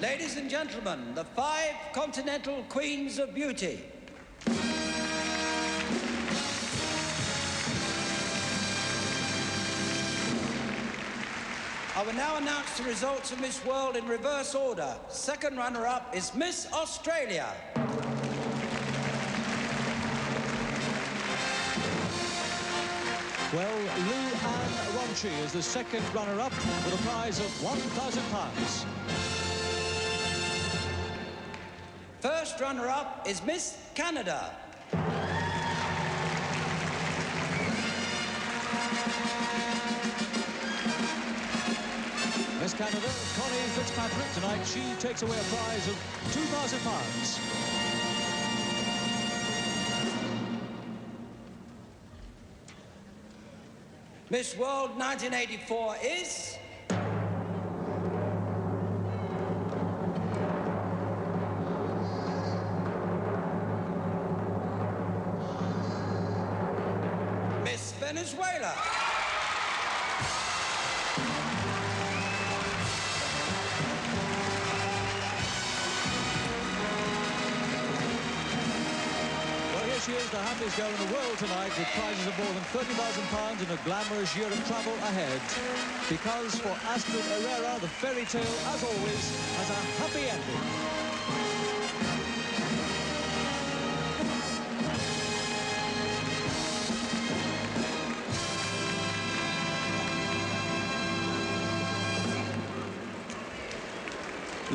Ladies and gentlemen, the 5 continental queens of beauty. I will now announce the results of Miss World in reverse order. Second runner-up is Miss Australia. Well, Lou Ann Ronchi is the second runner-up with a prize of £1,000. First runner-up is Miss Canada. Miss Canada, Connie Fitzpatrick. Tonight she takes away a prize of £2,000. Miss World 1984 is... Miss Venezuela. She is the happiest girl in the world tonight, with prizes of more than £30,000 and a glamorous year of travel ahead. Because for Astrid Herrera, the fairy tale, as always, has a happy ending.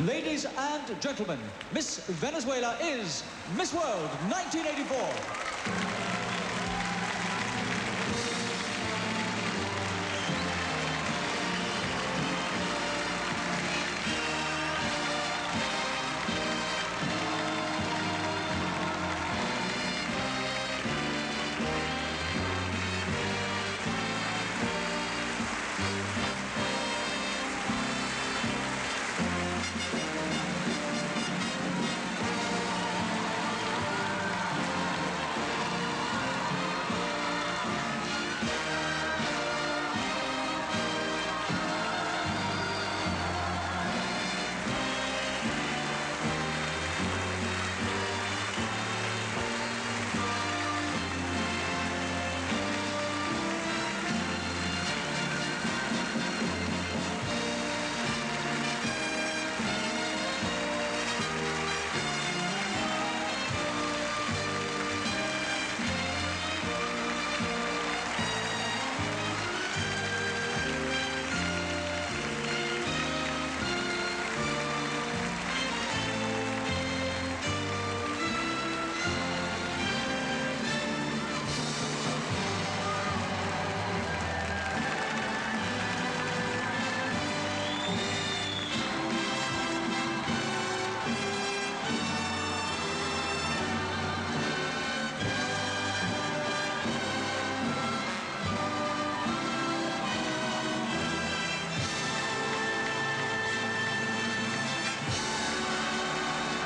Ladies and gentlemen, Miss Venezuela is Miss World 1984.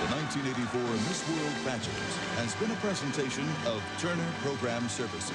The 1984 Miss World pageant has been a presentation of Turner Program Services.